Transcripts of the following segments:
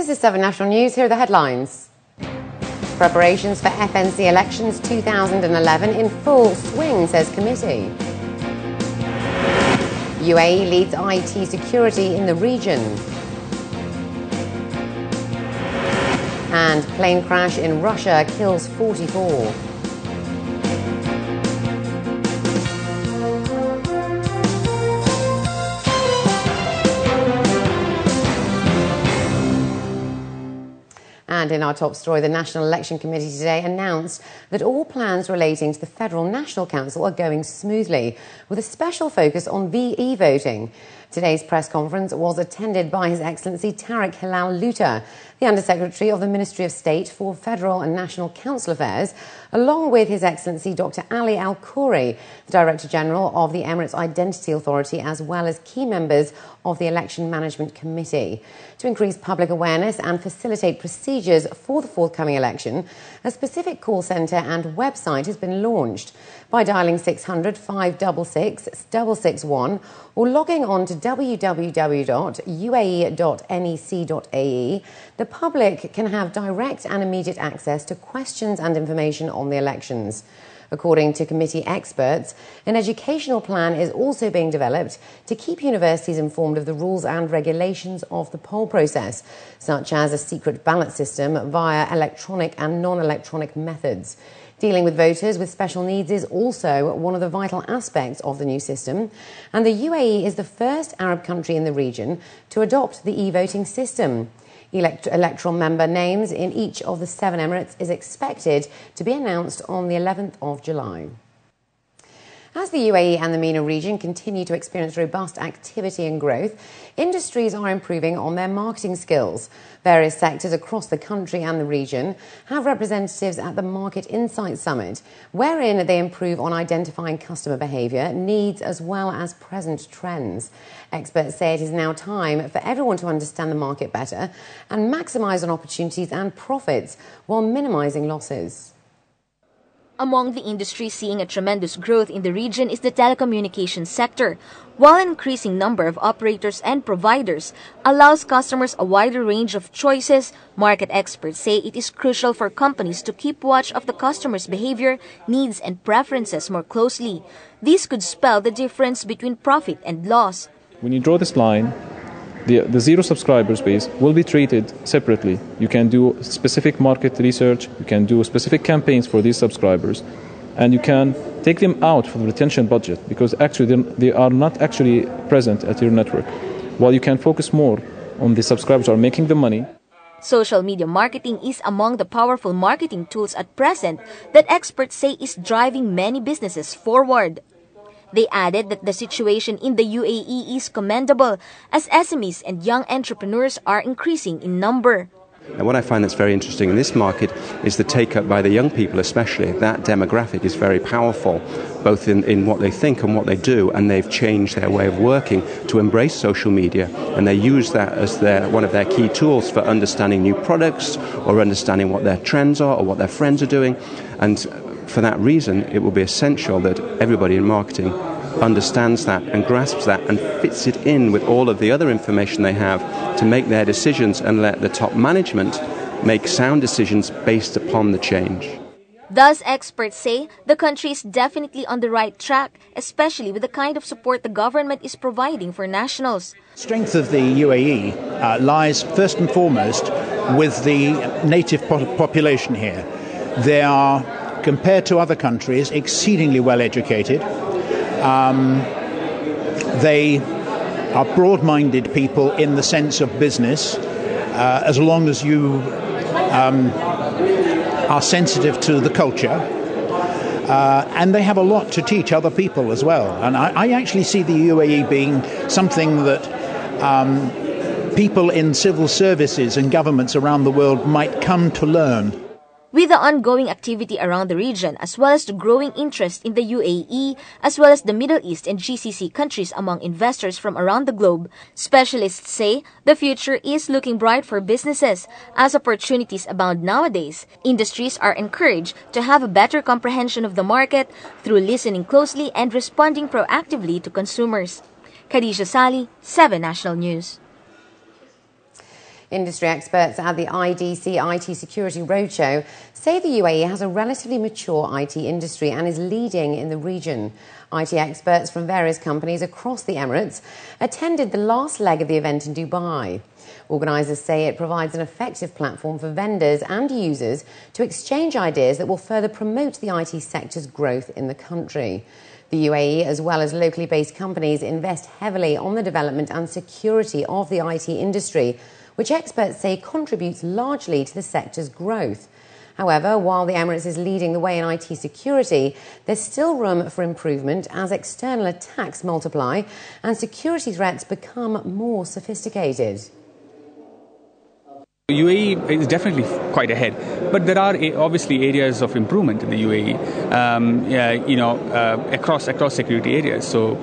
This is 7 National News. Here are the headlines. Preparations for FNC elections 2011 in full swing, says committee. UAE leads IT security in the region. And plane crash in Russia kills 44. And in our top story, the National Election Committee today announced that all plans relating to the Federal National Council are going smoothly, with a special focus on VE voting. Today's press conference was attended by His Excellency Tariq Hilal Luta, the Undersecretary of the Ministry of State for Federal and National Council Affairs, along with His Excellency Dr. Ali Al Khoury, the Director General of the Emirates Identity Authority, as well as key members of the Election Management Committee. To increase public awareness and facilitate procedures for the forthcoming election, a specific call centre and website has been launched. By dialling 600 566 661 or logging on to www.uae.nec.ae, the public can have direct and immediate access to questions and information on the elections. According to committee experts, an educational plan is also being developed to keep universities informed of the rules and regulations of the poll process, such as a secret ballot system via electronic and non-electronic methods. Dealing with voters with special needs is also one of the vital aspects of the new system, and the UAE is the first Arab country in the region to adopt the e-voting system. Electoral member names in each of the 7 Emirates is expected to be announced on the 11th of July. As the UAE and the MENA region continue to experience robust activity and growth, industries are improving on their marketing skills. Various sectors across the country and the region have representatives at the Market Insight Summit, wherein they improve on identifying customer behaviour, needs as well as present trends. Experts say it is now time for everyone to understand the market better and maximise on opportunities and profits while minimising losses. Among the industries seeing a tremendous growth in the region is the telecommunications sector, while an increasing number of operators and providers allows customers a wider range of choices. Market experts say it is crucial for companies to keep watch of the customer's behavior, needs, and preferences more closely. This could spell the difference between profit and loss. When you draw this line, the zero subscribers base will be treated separately. You can do specific market research, you can do specific campaigns for these subscribers, and you can take them out from the retention budget because actually they are not actually present at your network. While you can focus more on the subscribers who are making the money. Social media marketing is among the powerful marketing tools at present that experts say is driving many businesses forward. They added that the situation in the UAE is commendable as SMEs and young entrepreneurs are increasing in number. And what I find that's very interesting in this market is the take-up by the young people especially. That demographic is very powerful, both in what they think and what they do, and they've changed their way of working to embrace social media, and they use that as one of their key tools for understanding new products or understanding what their trends are or what their friends are doing. And for that reason, it will be essential that everybody in marketing understands that and grasps that and fits it in with all of the other information they have to make their decisions and let the top management make sound decisions based upon the change. Thus, experts say the country is definitely on the right track, especially with the kind of support the government is providing for nationals. The strength of the UAE lies first and foremost with the native population here. They are, compared to other countries, exceedingly well educated. They are broad-minded people in the sense of business, as long as you are sensitive to the culture. And they have a lot to teach other people as well. And I actually see the UAE being something that people in civil services and governments around the world might come to learn. With the ongoing activity around the region, as well as the growing interest in the UAE, as well as the Middle East and GCC countries among investors from around the globe, specialists say the future is looking bright for businesses. As opportunities abound nowadays, industries are encouraged to have a better comprehension of the market through listening closely and responding proactively to consumers. Khadija Sali, 7 National News. Industry experts at the IDC IT Security Roadshow say the UAE has a relatively mature IT industry and is leading in the region. IT experts from various companies across the Emirates attended the last leg of the event in Dubai. Organisers say it provides an effective platform for vendors and users to exchange ideas that will further promote the IT sector's growth in the country. The UAE, as well as locally based companies, invest heavily on the development and security of the IT industry, which experts say contributes largely to the sector's growth. However, while the Emirates is leading the way in IT security, there's still room for improvement as external attacks multiply and security threats become more sophisticated. UAE is definitely quite ahead, but there are obviously areas of improvement in the UAE, across security areas. So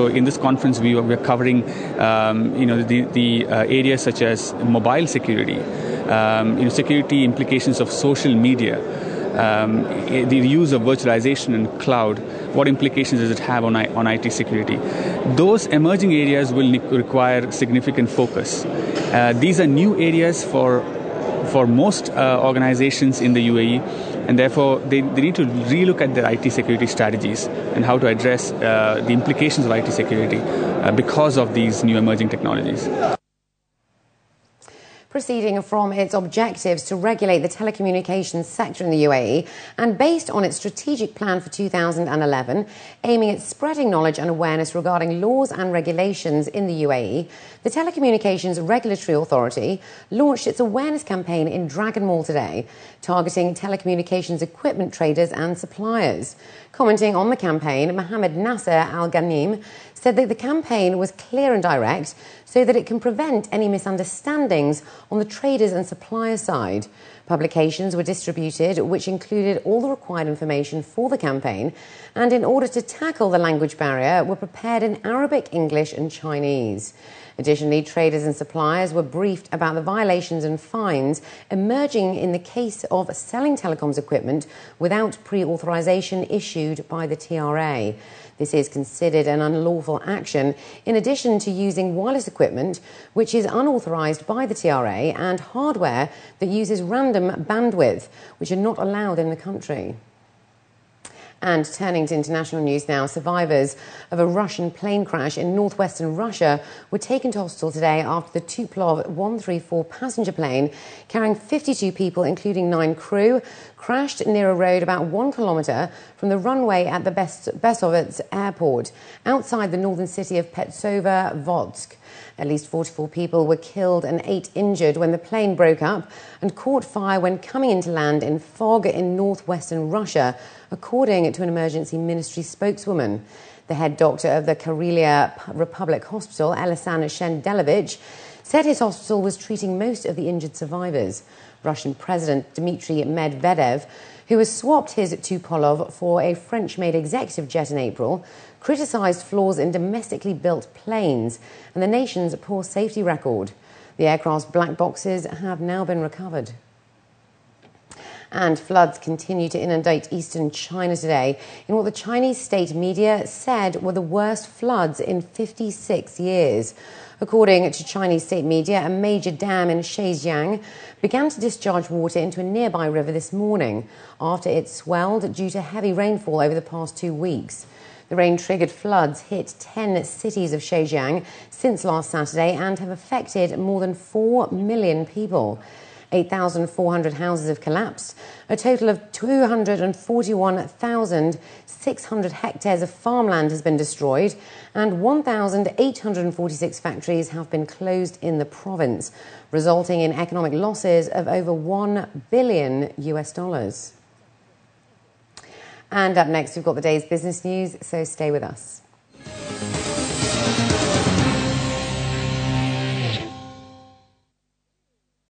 in this conference we are covering, the areas such as mobile security, security implications of social media, the use of virtualization and cloud. What implications does it have on IT security? Those emerging areas will require significant focus. These are new areas for most organizations in the UAE, and therefore they need to relook at their IT security strategies and how to address the implications of IT security because of these new emerging technologies. Proceeding from its objectives to regulate the telecommunications sector in the UAE and based on its strategic plan for 2011, aiming at spreading knowledge and awareness regarding laws and regulations in the UAE, the Telecommunications Regulatory Authority launched its awareness campaign in Dragon Mall today, targeting telecommunications equipment traders and suppliers. Commenting on the campaign, Mohammed Nasser Al Ghanim said that the campaign was clear and direct so that it can prevent any misunderstandings on the traders and supplier side. Publications were distributed which included all the required information for the campaign, and in order to tackle the language barrier were prepared in Arabic, English and Chinese. Additionally, traders and suppliers were briefed about the violations and fines emerging in the case of selling telecoms equipment without pre-authorization issued by the TRA. This is considered an unlawful action, in addition to using wireless equipment which is unauthorized by the TRA and hardware that uses random bandwidth, which are not allowed in the country. And turning to international news now, survivors of a Russian plane crash in northwestern Russia were taken to hospital today after the Tupolev 134 passenger plane carrying 52 people, including 9 crew, crashed near a road about 1 kilometre from the runway at the Besovets airport, outside the northern city of Petsovo-Vodsk. At least 44 people were killed and 8 injured when the plane broke up and caught fire when coming into land in fog in northwestern Russia, according to an emergency ministry spokeswoman. The head doctor of the Karelia Republic Hospital, Elisan Shendelovich, said his hospital was treating most of the injured survivors. Russian President Dmitry Medvedev, who has swapped his Tupolev for a French-made executive jet in April, criticised flaws in domestically built planes and the nation's poor safety record. The aircraft's black boxes have now been recovered. And floods continue to inundate eastern China today in what the Chinese state media said were the worst floods in 56 years. According to Chinese state media, a major dam in Zhejiang began to discharge water into a nearby river this morning after it swelled due to heavy rainfall over the past 2 weeks. The rain triggered floods hit 10 cities of Zhejiang since last Saturday and have affected more than 4 million people. 8,400 houses have collapsed. A total of 241,600 hectares of farmland has been destroyed, and 1,846 factories have been closed in the province, resulting in economic losses of over $1 billion. And up next, we've got the day's business news, so stay with us.